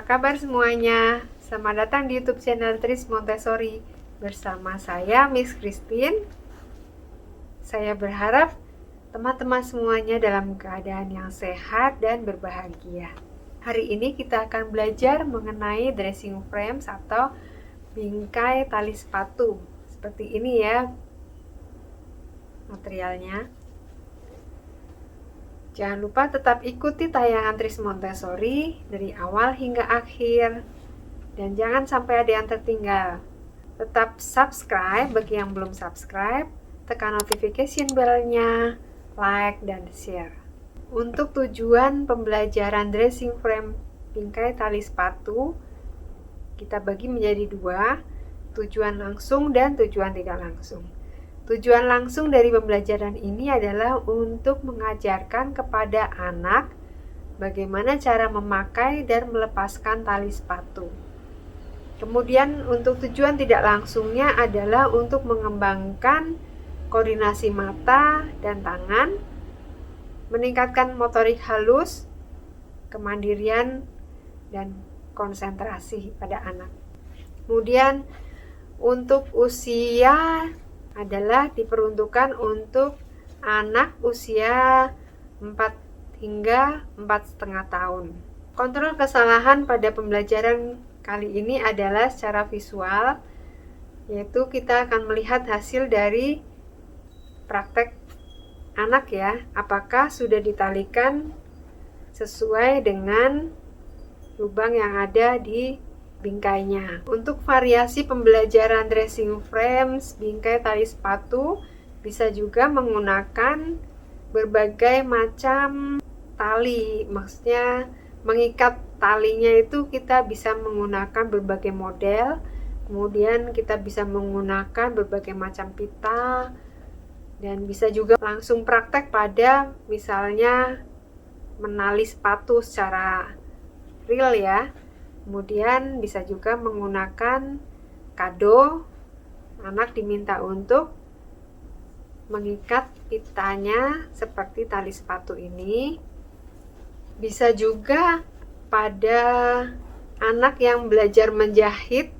kabar semuanya? Selamat datang di YouTube channel Tris Montessori bersama saya Miss Christine. Saya berharap teman-teman semuanya dalam keadaan yang sehat dan berbahagia. Hari ini kita akan belajar mengenai dressing frames atau bingkai tali sepatu. Seperti ini ya materialnya. Jangan lupa tetap ikuti tayangan Tris Montessori dari awal hingga akhir. Dan jangan sampai ada yang tertinggal. Tetap subscribe bagi yang belum subscribe. Tekan notification bell-nya, like, dan share. Untuk tujuan pembelajaran dressing frame bingkai tali sepatu, kita bagi menjadi dua, tujuan langsung dan tujuan tidak langsung. Tujuan langsung dari pembelajaran ini adalah untuk mengajarkan kepada anak bagaimana cara memakai dan melepaskan tali sepatu. Kemudian untuk tujuan tidak langsungnya adalah untuk mengembangkan koordinasi mata dan tangan, meningkatkan motorik halus, kemandirian, dan konsentrasi pada anak. Kemudian untuk usia adalah diperuntukkan untuk anak usia 4 hingga 4,5 tahun. Kontrol kesalahan pada pembelajaran kali ini adalah secara visual, yaitu kita akan melihat hasil dari praktek anak ya, apakah sudah ditalikan sesuai dengan lubang yang ada di bingkainya. Untuk variasi pembelajaran dressing frames bingkai tali sepatu bisa juga menggunakan berbagai macam tali. Maksudnya mengikat talinya itu kita bisa menggunakan berbagai model. Kemudian kita bisa menggunakan berbagai macam pita dan bisa juga langsung praktek pada misalnya menali sepatu secara real ya. Kemudian bisa juga menggunakan kado, anak diminta untuk mengikat pitanya seperti tali sepatu ini. Bisa juga pada anak yang belajar menjahit,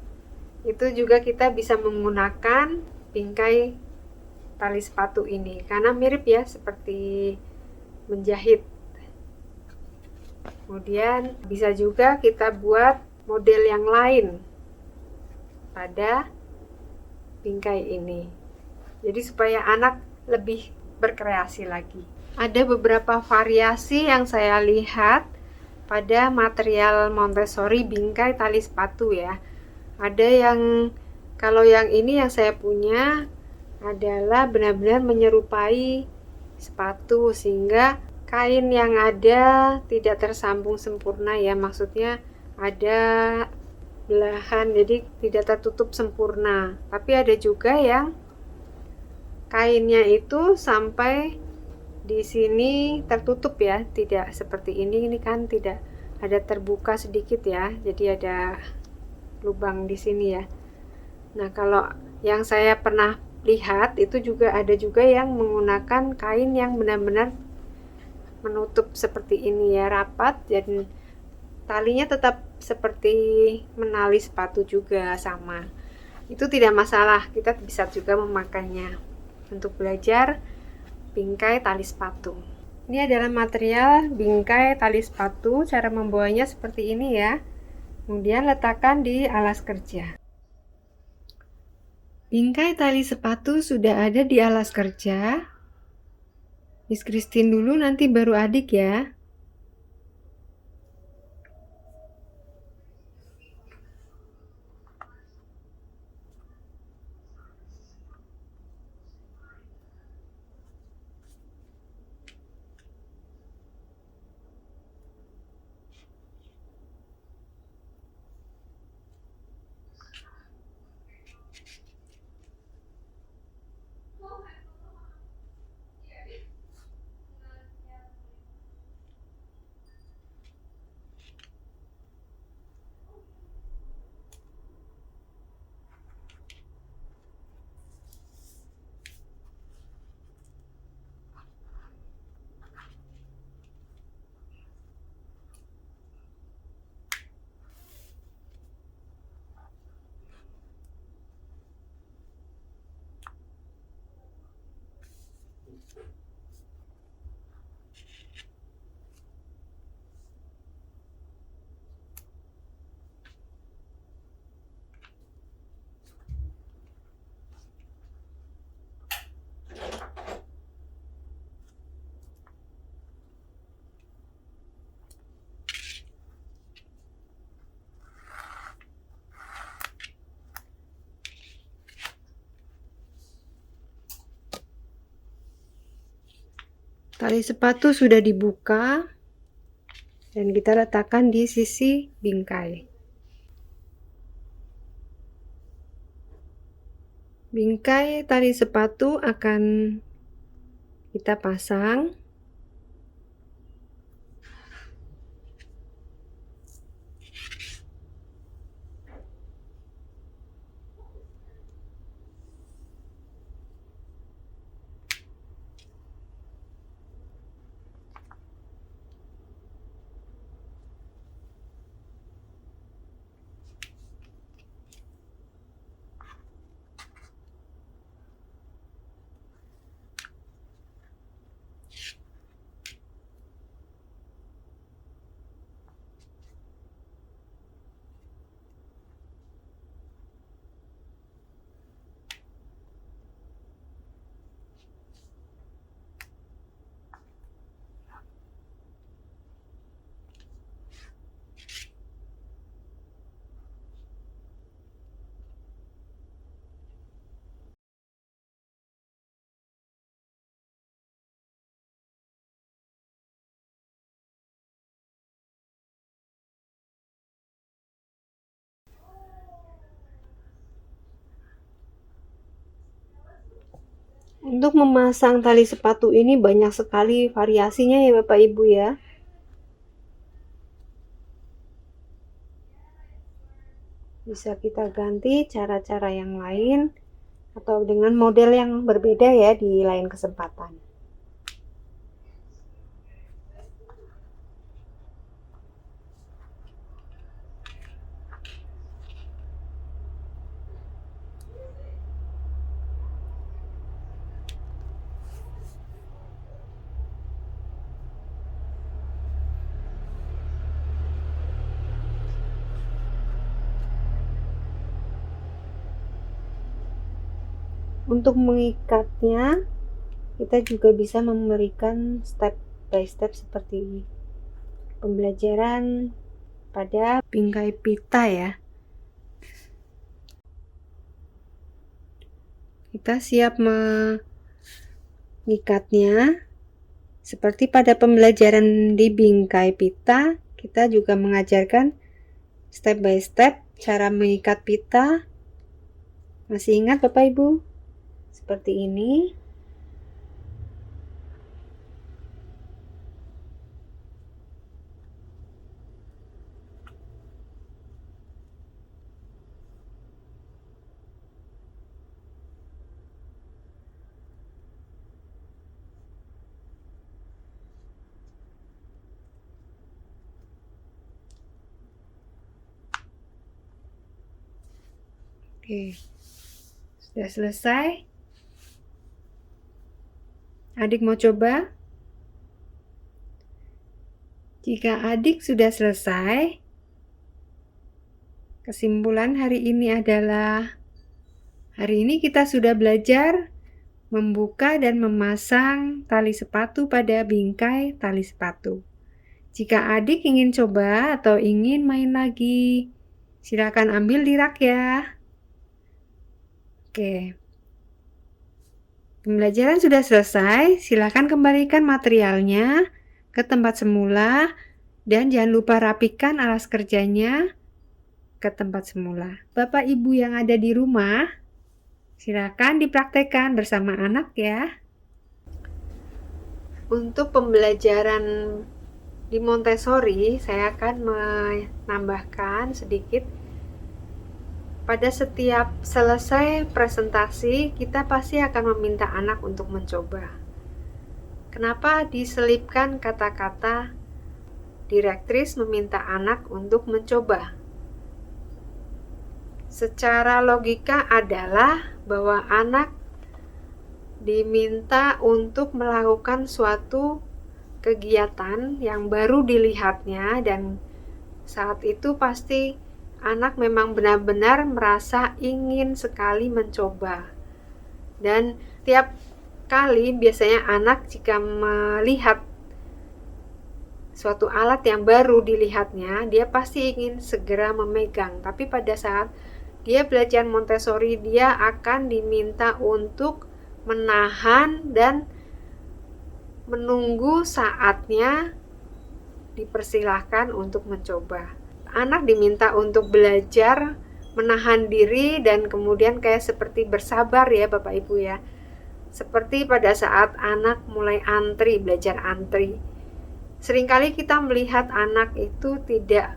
itu juga kita bisa menggunakan bingkai tali sepatu ini karena mirip ya seperti menjahit. Kemudian bisa juga kita buat model yang lain pada bingkai ini. Jadi supaya anak lebih berkreasi lagi. Ada beberapa variasi yang saya lihat pada material Montessori bingkai tali sepatu ya. Ada yang, kalau yang ini yang saya punya adalah benar-benar menyerupai sepatu sehingga kain yang ada tidak tersambung sempurna ya, maksudnya ada belahan jadi tidak tertutup sempurna. Tapi ada juga yang kainnya itu sampai di sini tertutup ya, tidak seperti ini kan tidak ada terbuka sedikit ya, jadi ada lubang di sini ya. Nah, kalau yang saya pernah lihat itu juga ada juga yang menggunakan kain yang benar-benar menutup seperti ini ya, rapat, dan talinya tetap seperti menali sepatu juga sama. Itu tidak masalah, kita bisa juga memakainya untuk belajar bingkai tali sepatu. Ini adalah material bingkai tali sepatu, cara membawanya seperti ini ya. Kemudian letakkan di alas kerja. Bingkai tali sepatu sudah ada di alas kerja. Miss Christine dulu, nanti baru adik ya. Tali sepatu sudah dibuka dan kita letakkan di sisi bingkai. Bingkai tali sepatu akan kita pasang. Untuk memasang tali sepatu ini banyak sekali variasinya ya Bapak Ibu ya. Bisa kita ganti cara-cara yang lain atau dengan model yang berbeda ya di lain kesempatan. Untuk mengikatnya, kita juga bisa memberikan step by step seperti pembelajaran pada bingkai pita ya. Kita siap mengikatnya. Seperti pada pembelajaran di bingkai pita, kita juga mengajarkan step by step cara mengikat pita. Masih ingat Bapak Ibu? Seperti ini. Oke, sudah selesai. Adik mau coba? Jika adik sudah selesai, kesimpulan hari ini adalah hari ini kita sudah belajar membuka dan memasang tali sepatu pada bingkai tali sepatu. Jika adik ingin coba atau ingin main lagi, silakan ambil di rak ya. Oke. Pembelajaran sudah selesai, silakan kembalikan materialnya ke tempat semula dan jangan lupa rapikan alas kerjanya ke tempat semula. Bapak Ibu yang ada di rumah, silakan dipraktekkan bersama anak ya. Untuk pembelajaran di Montessori, saya akan menambahkan sedikit. Pada setiap selesai presentasi, kita pasti akan meminta anak untuk mencoba. Kenapa diselipkan kata-kata direktris meminta anak untuk mencoba? Secara logika adalah bahwa anak diminta untuk melakukan suatu kegiatan yang baru dilihatnya, dan saat itu pasti anak memang benar-benar merasa ingin sekali mencoba. Dan tiap kali biasanya anak jika melihat suatu alat yang baru dilihatnya, dia pasti ingin segera memegang. Tapi pada saat dia belajar Montessori, dia akan diminta untuk menahan dan menunggu saatnya dipersilahkan untuk mencoba. Anak diminta untuk belajar menahan diri dan kemudian kayak seperti bersabar ya Bapak Ibu ya. Seperti pada saat anak mulai antri, belajar antri. Seringkali kita melihat anak itu tidak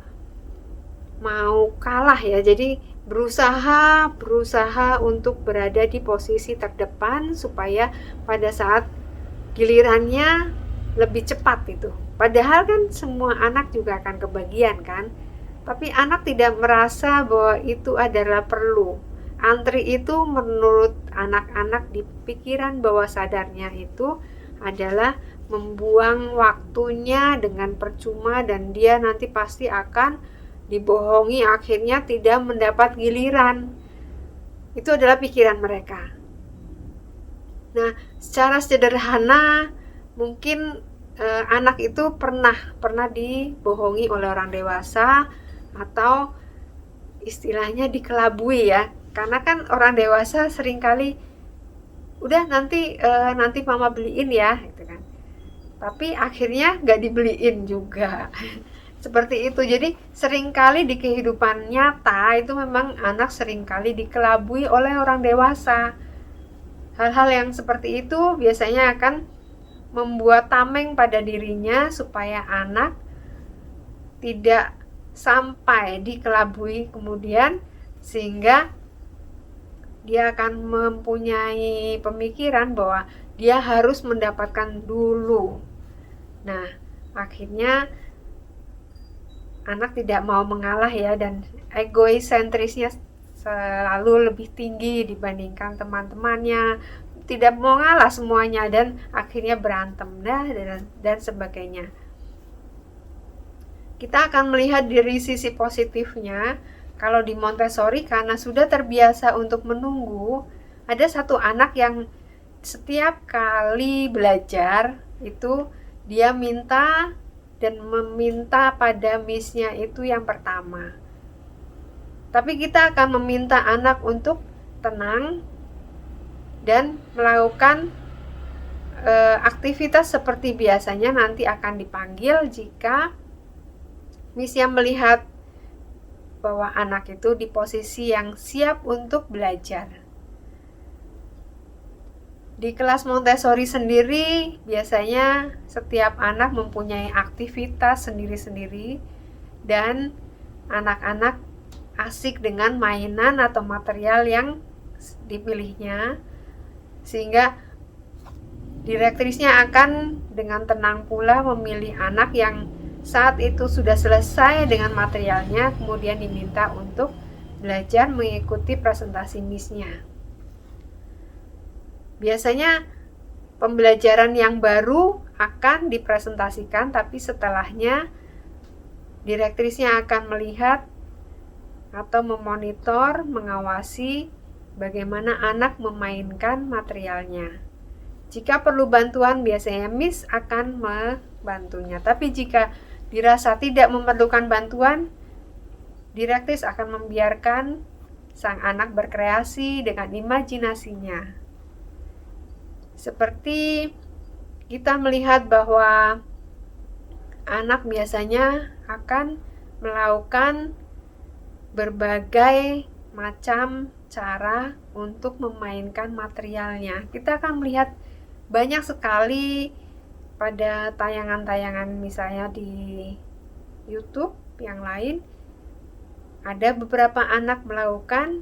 mau kalah ya. Jadi berusaha untuk berada di posisi terdepan supaya pada saat gilirannya lebih cepat itu. Padahal kan semua anak juga akan kebagian kan. Tapi anak tidak merasa bahwa itu adalah perlu. Antri itu menurut anak-anak di pikiran bawah sadarnya itu adalah membuang waktunya dengan percuma dan dia nanti pasti akan dibohongi, akhirnya tidak mendapat giliran. Itu adalah pikiran mereka. Nah, secara sederhana mungkin anak itu pernah dibohongi oleh orang dewasa atau istilahnya dikelabui ya, karena kan orang dewasa seringkali udah nanti mama beliin ya gitu kan, tapi akhirnya nggak dibeliin juga. Seperti itu. Jadi seringkali di kehidupan nyata itu memang anak seringkali dikelabui oleh orang dewasa. Hal-hal yang seperti itu biasanya akan membuat tameng pada dirinya supaya anak tidak sampai dikelabui kemudian, sehingga dia akan mempunyai pemikiran bahwa dia harus mendapatkan dulu. Nah, akhirnya anak tidak mau mengalah ya, dan egoisentrisnya selalu lebih tinggi dibandingkan teman-temannya, tidak mau ngalah semuanya dan akhirnya berantem dan sebagainya. Kita akan melihat dari sisi positifnya. Kalau di Montessori, karena sudah terbiasa untuk menunggu, ada satu anak yang setiap kali belajar itu dia minta dan meminta pada miss-nya itu yang pertama. Tapi kita akan meminta anak untuk tenang dan melakukan aktivitas seperti biasanya. Nanti akan dipanggil jika miss-nya melihat bahwa anak itu di posisi yang siap untuk belajar. Di kelas Montessori sendiri, biasanya setiap anak mempunyai aktivitas sendiri-sendiri dan anak-anak asik dengan mainan atau material yang dipilihnya, sehingga direktrisnya akan dengan tenang pula memilih anak yang saat itu sudah selesai dengan materialnya, kemudian diminta untuk belajar mengikuti presentasi miss-nya. Biasanya pembelajaran yang baru akan dipresentasikan, tapi setelahnya direktrisnya akan melihat atau memonitor, mengawasi bagaimana anak memainkan materialnya. Jika perlu bantuan, biasanya miss akan membantunya. Tapi jika dirasa tidak memerlukan bantuan, direktris akan membiarkan sang anak berkreasi dengan imajinasinya. Seperti kita melihat bahwa anak biasanya akan melakukan berbagai macam cara untuk memainkan materialnya. Kita akan melihat banyak sekali pada tayangan-tayangan misalnya di YouTube yang lain, ada beberapa anak melakukan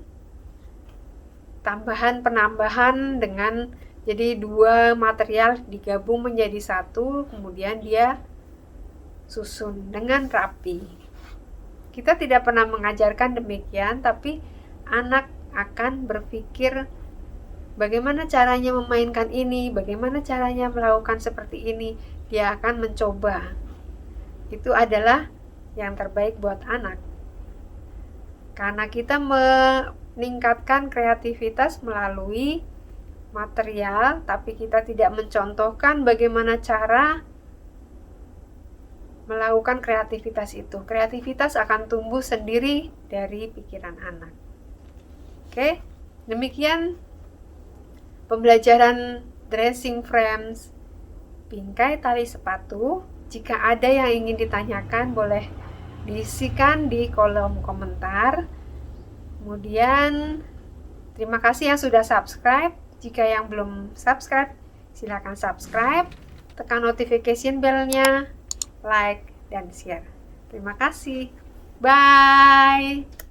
penambahan dengan jadi dua material digabung menjadi satu, kemudian dia susun dengan rapi. Kita tidak pernah mengajarkan demikian, tapi anak akan berpikir bagaimana caranya memainkan ini, bagaimana caranya melakukan seperti ini. Dia akan mencoba. Itu adalah yang terbaik buat anak. Karena kita meningkatkan kreativitas melalui material, tapi kita tidak mencontohkan bagaimana cara melakukan kreativitas itu. Kreativitas akan tumbuh sendiri dari pikiran anak. Oke, demikian pembelajaran dressing frames bingkai tali sepatu. Jika ada yang ingin ditanyakan, boleh diisikan di kolom komentar. Kemudian terima kasih yang sudah subscribe. Jika yang belum subscribe, silakan subscribe, tekan notification bell-nya, like dan share. Terima kasih. Bye.